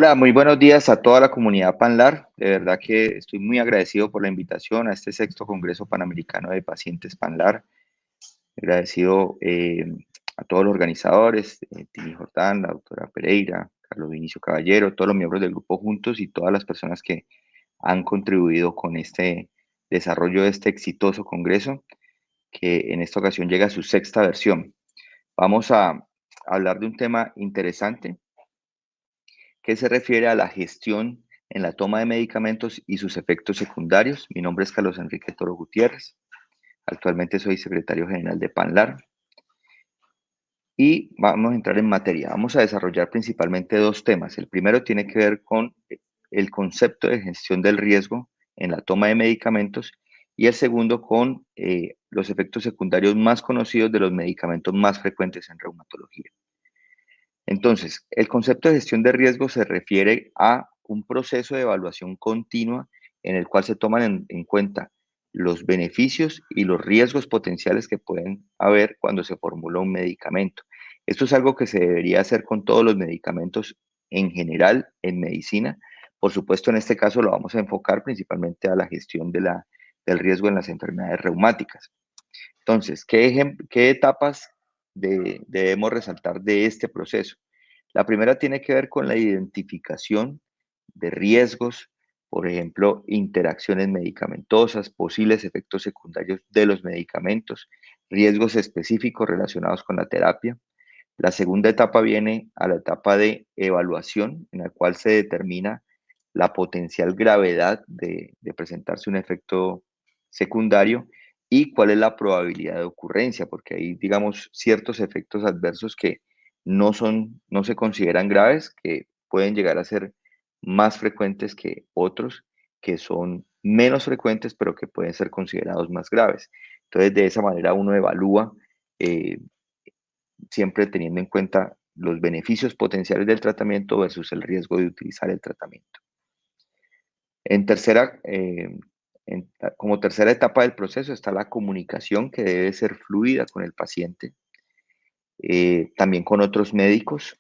Hola, muy buenos días a toda la comunidad PANLAR. De verdad que estoy muy agradecido por la invitación a este sexto Congreso Panamericano de Pacientes PANLAR. Agradecido a todos los organizadores, Tini Jordán, la doctora Pereira, Carlos Vinicio Caballero, todos los miembros del grupo juntos y todas las personas que han contribuido con este desarrollo de este exitoso Congreso, que en esta ocasión llega a su sexta versión. Vamos a hablar de un tema interesante que se refiere a la gestión en la toma de medicamentos y sus efectos secundarios. Mi nombre es Carlos Enrique Toro Gutiérrez. Actualmente soy secretario general de PANLAR y vamos a entrar en materia. Vamos a desarrollar principalmente dos temas. El primero tiene que ver con el concepto de gestión del riesgo en la toma de medicamentos y el segundo con los efectos secundarios más conocidos de los medicamentos más frecuentes en reumatología. Entonces, el concepto de gestión de riesgo se refiere a un proceso de evaluación continua en el cual se toman en cuenta los beneficios y los riesgos potenciales que pueden haber cuando se formula un medicamento. Esto es algo que se debería hacer con todos los medicamentos en general en medicina. Por supuesto, en este caso lo vamos a enfocar principalmente a la gestión del riesgo en las enfermedades reumáticas. Entonces, ¿qué etapas debemos resaltar de este proceso? La primera tiene que ver con la identificación de riesgos, por ejemplo, interacciones medicamentosas, posibles efectos secundarios de los medicamentos, riesgos específicos relacionados con la terapia. La segunda etapa viene a la etapa de evaluación, en la cual se determina la potencial gravedad de presentarse un efecto secundario y cuál es la probabilidad de ocurrencia, porque hay, digamos, ciertos efectos adversos que no se consideran graves, que pueden llegar a ser más frecuentes que otros, que son menos frecuentes, pero que pueden ser considerados más graves. Entonces, de esa manera uno evalúa eh, siempre teniendo en cuenta los beneficios potenciales del tratamiento versus el riesgo de utilizar el tratamiento. En tercera, como tercera etapa del proceso está la comunicación que debe ser fluida con el paciente, también con otros médicos,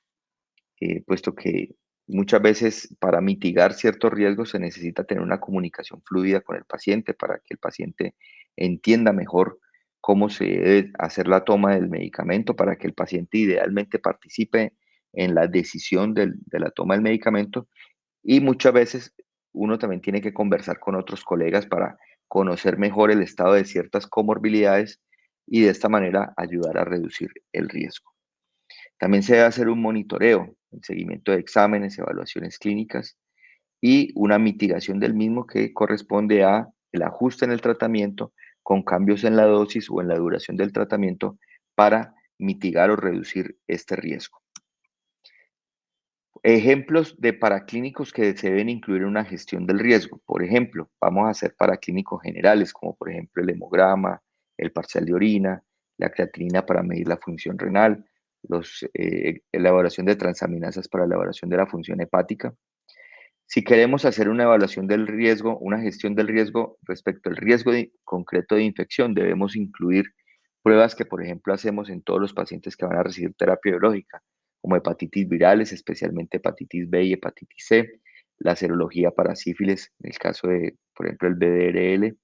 puesto que muchas veces para mitigar ciertos riesgos se necesita tener una comunicación fluida con el paciente para que el paciente entienda mejor cómo se debe hacer la toma del medicamento, para que el paciente idealmente participe en la decisión de la toma del medicamento. Y muchas veces uno también tiene que conversar con otros colegas para conocer mejor el estado de ciertas comorbilidades y de esta manera ayudar a reducir el riesgo. También se debe hacer un monitoreo, el seguimiento de exámenes, evaluaciones clínicas y una mitigación del mismo que corresponde a el ajuste en el tratamiento con cambios en la dosis o en la duración del tratamiento para mitigar o reducir este riesgo. Ejemplos de paraclínicos que se deben incluir en una gestión del riesgo. Por ejemplo, vamos a hacer paraclínicos generales, como por ejemplo el hemograma, el parcial de orina, la creatinina para medir la función renal, la elaboración de transaminasas para la elaboración de la función hepática. Si queremos hacer una evaluación del riesgo, una gestión del riesgo respecto al riesgo concreto de infección, debemos incluir pruebas que, por ejemplo, hacemos en todos los pacientes que van a recibir terapia biológica, como hepatitis virales, especialmente hepatitis B y hepatitis C, la serología para sífilis, en el caso de, por ejemplo, el BDRL,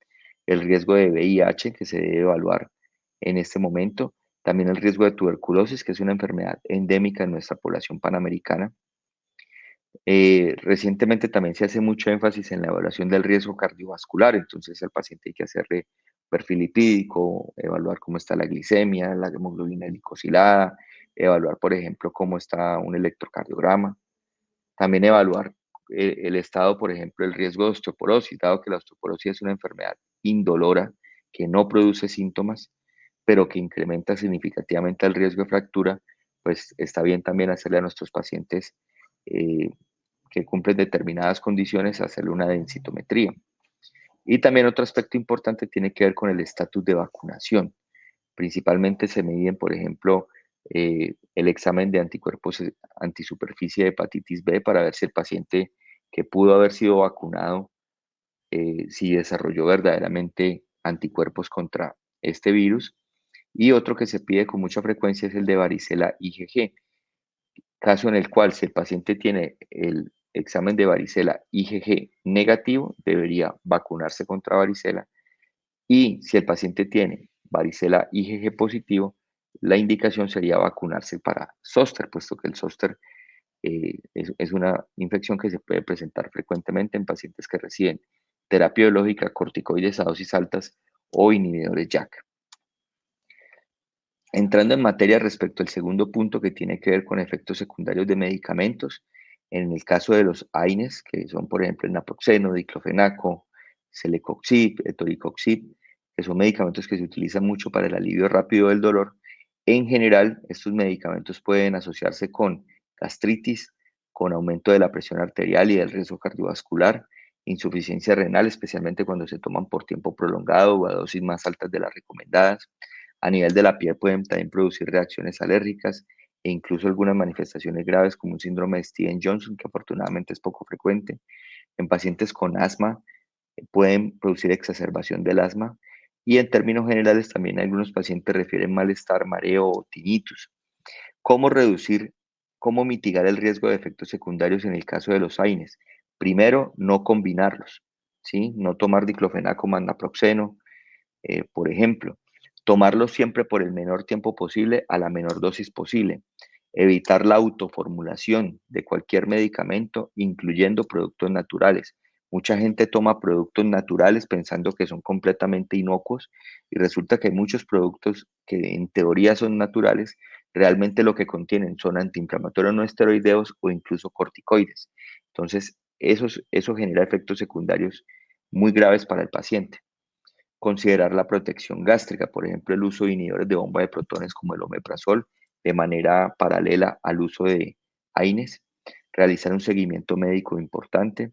el riesgo de VIH que se debe evaluar en este momento, también el riesgo de tuberculosis, que es una enfermedad endémica en nuestra población panamericana. Recientemente también se hace mucho énfasis en la evaluación del riesgo cardiovascular, entonces al paciente hay que hacerle perfil lipídico, evaluar cómo está la glicemia, la hemoglobina glicosilada, evaluar, por ejemplo, cómo está un electrocardiograma, también evaluar el estado, por ejemplo, el riesgo de osteoporosis, dado que la osteoporosis es una enfermedad indolora que no produce síntomas, pero que incrementa significativamente el riesgo de fractura, pues está bien también hacerle a nuestros pacientes eh, que cumplen determinadas condiciones, hacerle una densitometría. Y también otro aspecto importante tiene que ver con el estatus de vacunación. Principalmente se miden, por ejemplo, el examen de anticuerpos antisuperficie de hepatitis B para ver si el paciente que pudo haber sido vacunado, si desarrolló verdaderamente anticuerpos contra este virus. Y otro que se pide con mucha frecuencia es el de varicela IgG, caso en el cual si el paciente tiene examen de varicela IgG negativo, debería vacunarse contra varicela. Y si el paciente tiene varicela IgG positivo, la indicación sería vacunarse para zóster, puesto que el zóster es una infección que se puede presentar frecuentemente en pacientes que reciben terapia biológica, corticoides a dosis altas o inhibidores JAK. Entrando en materia respecto al segundo punto que tiene que ver con efectos secundarios de medicamentos, en el caso de los AINES, que son por ejemplo el naproxeno, diclofenaco, celecoxib, etoricoxib, que son medicamentos que se utilizan mucho para el alivio rápido del dolor, en general estos medicamentos pueden asociarse con gastritis, con aumento de la presión arterial y del riesgo cardiovascular, insuficiencia renal, especialmente cuando se toman por tiempo prolongado o a dosis más altas de las recomendadas. A nivel de la piel pueden también producir reacciones alérgicas e incluso algunas manifestaciones graves como un síndrome de Stevens-Johnson, que afortunadamente es poco frecuente. En pacientes con asma pueden producir exacerbación del asma y en términos generales también algunos pacientes refieren malestar, mareo o tinnitus. ¿Cómo reducir, cómo mitigar el riesgo de efectos secundarios en el caso de los AINES? Primero, no combinarlos, ¿sí? No tomar diclofenaco más naproxeno, por ejemplo, tomarlo siempre por el menor tiempo posible a la menor dosis posible. Evitar la autoformulación de cualquier medicamento, incluyendo productos naturales. Mucha gente toma productos naturales pensando que son completamente inocuos y resulta que muchos productos que en teoría son naturales, realmente lo que contienen son antiinflamatorios no esteroideos o incluso corticoides. Entonces, eso genera efectos secundarios muy graves para el paciente. Considerar la protección gástrica, por ejemplo, el uso de inhibidores de bomba de protones como el omeprazol, de manera paralela al uso de AINES, realizar un seguimiento médico importante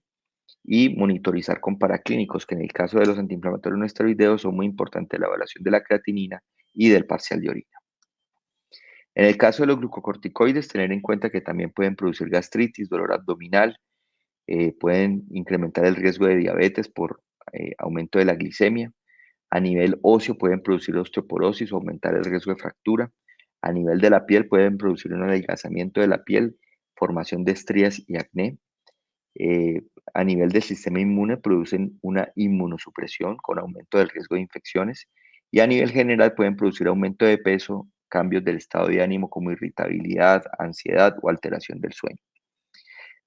y monitorizar con paraclínicos, que en el caso de los antiinflamatorios no esteroideos son muy importantes la evaluación de la creatinina y del parcial de orina. En el caso de los glucocorticoides, tener en cuenta que también pueden producir gastritis, dolor abdominal, pueden incrementar el riesgo de diabetes por aumento de la glicemia. A nivel óseo pueden producir osteoporosis o aumentar el riesgo de fractura. A nivel de la piel pueden producir un adelgazamiento de la piel, formación de estrías y acné. A nivel del sistema inmune producen una inmunosupresión con aumento del riesgo de infecciones. Y a nivel general pueden producir aumento de peso, cambios del estado de ánimo como irritabilidad, ansiedad o alteración del sueño.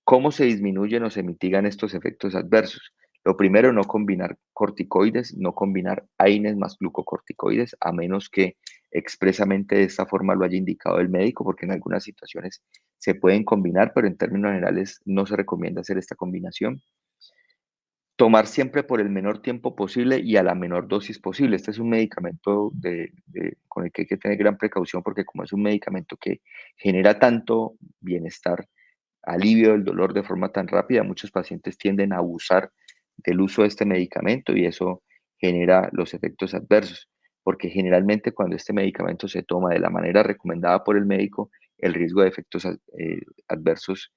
¿Cómo se disminuyen o se mitigan estos efectos adversos? Lo primero, no combinar corticoides, no combinar AINES más glucocorticoides, a menos que expresamente de esta forma lo haya indicado el médico, porque en algunas situaciones se pueden combinar, pero en términos generales no se recomienda hacer esta combinación. Tomar siempre por el menor tiempo posible y a la menor dosis posible. Este es un medicamento con el que hay que tener gran precaución porque como es un medicamento que genera tanto bienestar, alivio del dolor de forma tan rápida, muchos pacientes tienden a abusar del uso de este medicamento y eso genera los efectos adversos, porque generalmente cuando este medicamento se toma de la manera recomendada por el médico, el riesgo de efectos adversos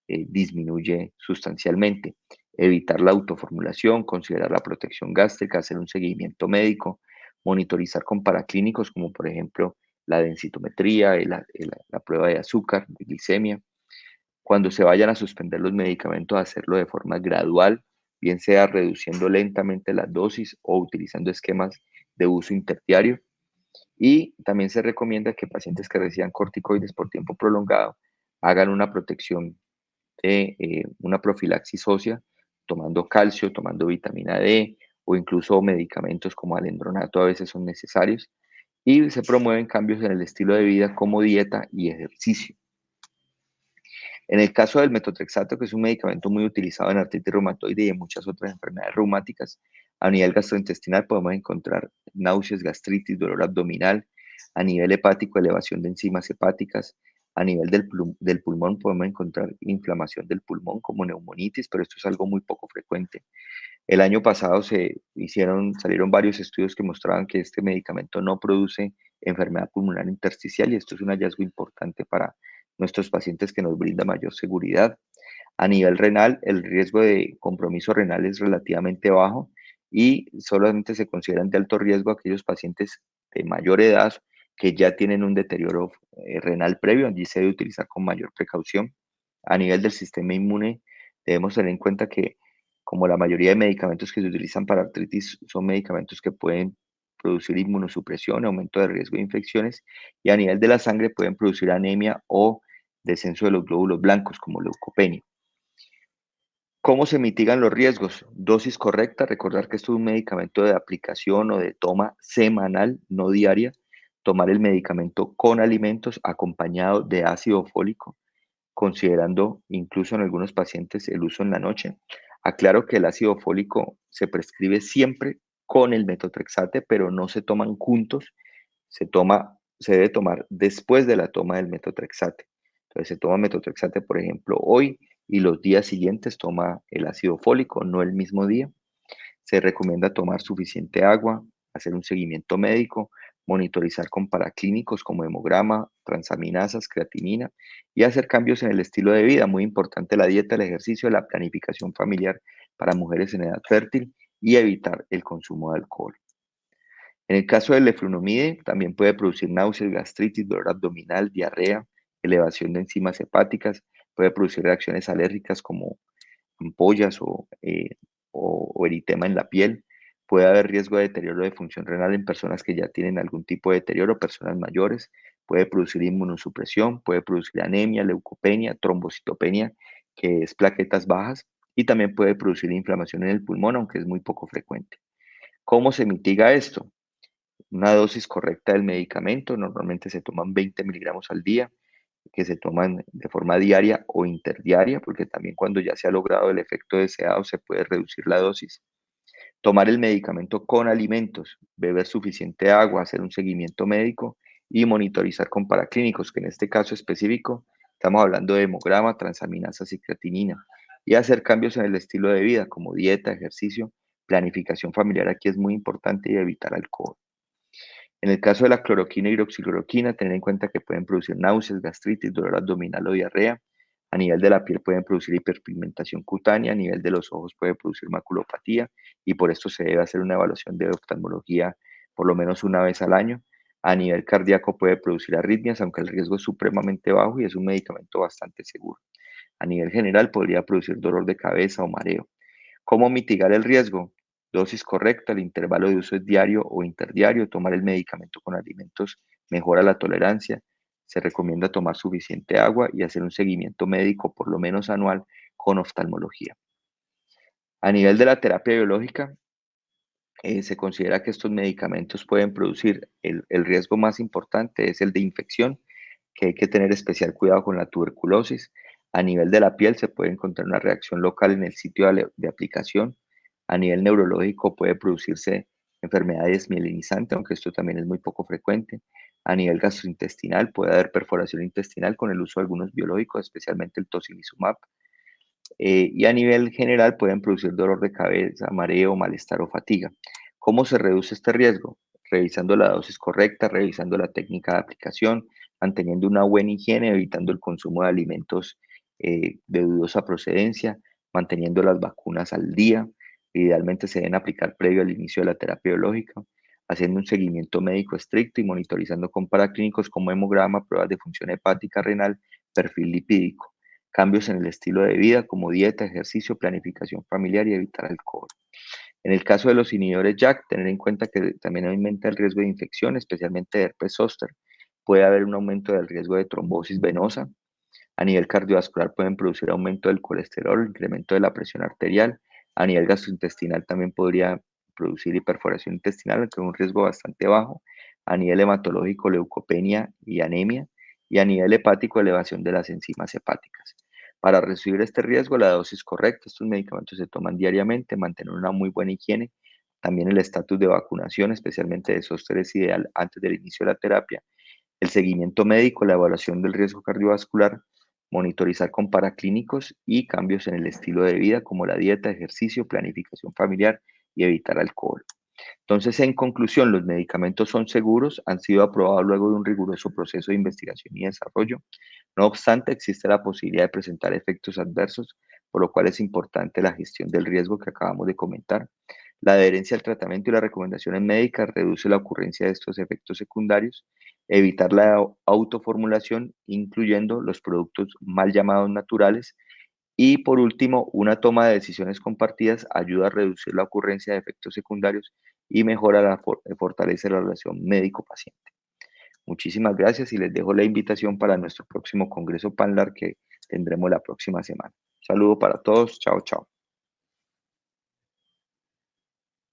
disminuye sustancialmente. Evitar la autoformulación, considerar la protección gástrica, hacer un seguimiento médico, monitorizar con paraclínicos como por ejemplo la densitometría, la prueba de azúcar, de glicemia. Cuando se vayan a suspender los medicamentos, hacerlo de forma gradual, bien sea reduciendo lentamente las dosis o utilizando esquemas de uso interdiario. Y también se recomienda que pacientes que reciban corticoides por tiempo prolongado hagan una protección de una profilaxis ósea, tomando calcio, tomando vitamina D o incluso medicamentos como alendronato a veces son necesarios. Y se promueven cambios en el estilo de vida como dieta y ejercicio. En el caso del metotrexato, que es un medicamento muy utilizado en artritis reumatoide y en muchas otras enfermedades reumáticas, a nivel gastrointestinal podemos encontrar náuseas, gastritis, dolor abdominal, a nivel hepático, elevación de enzimas hepáticas, a nivel del pulmón podemos encontrar inflamación del pulmón como neumonitis, pero esto es algo muy poco frecuente. El año pasado salieron varios estudios que mostraban que este medicamento no produce enfermedad pulmonar intersticial y esto es un hallazgo importante para nuestros pacientes que nos brinda mayor seguridad. A nivel renal, el riesgo de compromiso renal es relativamente bajo y solamente se consideran de alto riesgo aquellos pacientes de mayor edad que ya tienen un deterioro renal previo, allí se debe utilizar con mayor precaución. A nivel del sistema inmune, Debemos tener en cuenta que, como la mayoría de medicamentos que se utilizan para artritis son medicamentos que pueden producir inmunosupresión, aumento de riesgo de infecciones, y a nivel de la sangre pueden producir anemia o descenso de los glóbulos blancos, como leucopenia. ¿Cómo se mitigan los riesgos? Dosis correcta, recordar que esto es un medicamento de aplicación o de toma semanal, no diaria. Tomar el medicamento con alimentos acompañado de ácido fólico, considerando incluso en algunos pacientes el uso en la noche. Aclaro que el ácido fólico se prescribe siempre con el metotrexate, pero no se toman juntos, se debe tomar después de la toma del metotrexate. Entonces se toma metotrexate, por ejemplo, hoy y los días siguientes toma el ácido fólico, no el mismo día. Se recomienda tomar suficiente agua, hacer un seguimiento médico, monitorizar con paraclínicos como hemograma, transaminasas, creatinina y hacer cambios en el estilo de vida. Muy importante la dieta, el ejercicio, la planificación familiar para mujeres en edad fértil y evitar el consumo de alcohol. En el caso del leflunomide, también puede producir náuseas, gastritis, dolor abdominal, diarrea, elevación de enzimas hepáticas, puede producir reacciones alérgicas como ampollas o eritema en la piel. Puede haber riesgo de deterioro de función renal en personas que ya tienen algún tipo de deterioro, personas mayores. Puede producir inmunosupresión, puede producir anemia, leucopenia, trombocitopenia, que es plaquetas bajas, y también puede producir inflamación en el pulmón, aunque es muy poco frecuente. ¿Cómo se mitiga esto? Una dosis correcta del medicamento, normalmente se toman 20 miligramos al día, que se toman de forma diaria o interdiaria, porque también cuando ya se ha logrado el efecto deseado se puede reducir la dosis. Tomar el medicamento con alimentos, beber suficiente agua, hacer un seguimiento médico y monitorizar con paraclínicos, que en este caso específico estamos hablando de hemograma, transaminasas y creatinina, y hacer cambios en el estilo de vida como dieta, ejercicio, planificación familiar aquí es muy importante y evitar alcohol. En el caso de la cloroquina y hidroxicloroquina, tener en cuenta que pueden producir náuseas, gastritis, dolor abdominal o diarrea. A nivel de la piel pueden producir hiperpigmentación cutánea, a nivel de los ojos puede producir maculopatía y por esto se debe hacer una evaluación de oftalmología por lo menos una vez al año. A nivel cardíaco puede producir arritmias, aunque el riesgo es supremamente bajo y es un medicamento bastante seguro. A nivel general podría producir dolor de cabeza o mareo. ¿Cómo mitigar el riesgo? Dosis correcta, el intervalo de uso es diario o interdiario, tomar el medicamento con alimentos mejora la tolerancia, se recomienda tomar suficiente agua y hacer un seguimiento médico por lo menos anual con oftalmología. A nivel de la terapia biológica, se considera que estos medicamentos pueden producir el riesgo más importante es el de infección, que hay que tener especial cuidado con la tuberculosis. A nivel de la piel se puede encontrar una reacción local en el sitio de aplicación. A nivel neurológico puede producirse enfermedades mielinizantes, aunque esto también es muy poco frecuente. A nivel gastrointestinal puede haber perforación intestinal con el uso de algunos biológicos, especialmente el tocilizumab. Y a nivel general pueden producir dolor de cabeza, mareo, malestar o fatiga. ¿Cómo se reduce este riesgo? Revisando la dosis correcta, revisando la técnica de aplicación, manteniendo una buena higiene, evitando el consumo de alimentos de dudosa procedencia, manteniendo las vacunas al día. Idealmente se deben aplicar previo al inicio de la terapia biológica, haciendo un seguimiento médico estricto y monitorizando con paraclínicos como hemograma, pruebas de función hepática, renal, perfil lipídico. Cambios en el estilo de vida como dieta, ejercicio, planificación familiar y evitar alcohol. En el caso de los inhibidores JAK, tener en cuenta que también aumenta el riesgo de infección, especialmente de herpes zóster. Puede haber un aumento del riesgo de trombosis venosa. A nivel cardiovascular pueden producir aumento del colesterol, incremento de la presión arterial. A nivel gastrointestinal también podría producir hiperforación intestinal, que es un riesgo bastante bajo. A nivel hematológico, leucopenia y anemia. Y a nivel hepático, elevación de las enzimas hepáticas. Para reducir este riesgo, la dosis correcta, estos medicamentos se toman diariamente, mantener una muy buena higiene, también el estatus de vacunación, especialmente de zóster es ideal antes del inicio de la terapia, el seguimiento médico, la evaluación del riesgo cardiovascular, monitorizar con paraclínicos y cambios en el estilo de vida como la dieta, ejercicio, planificación familiar y evitar alcohol. Entonces, en conclusión, los medicamentos son seguros, han sido aprobados luego de un riguroso proceso de investigación y desarrollo. No obstante, existe la posibilidad de presentar efectos adversos, por lo cual es importante la gestión del riesgo que acabamos de comentar. La adherencia al tratamiento y las recomendaciones médicas reduce la ocurrencia de estos efectos secundarios. Evitar la autoformulación, incluyendo los productos mal llamados naturales, Y por último, una toma de decisiones compartidas ayuda a reducir la ocurrencia de efectos secundarios y mejora fortalece la relación médico-paciente. Muchísimas gracias y les dejo la invitación para nuestro próximo Congreso PANLAR que tendremos la próxima semana. Saludo para todos. Chao, chao.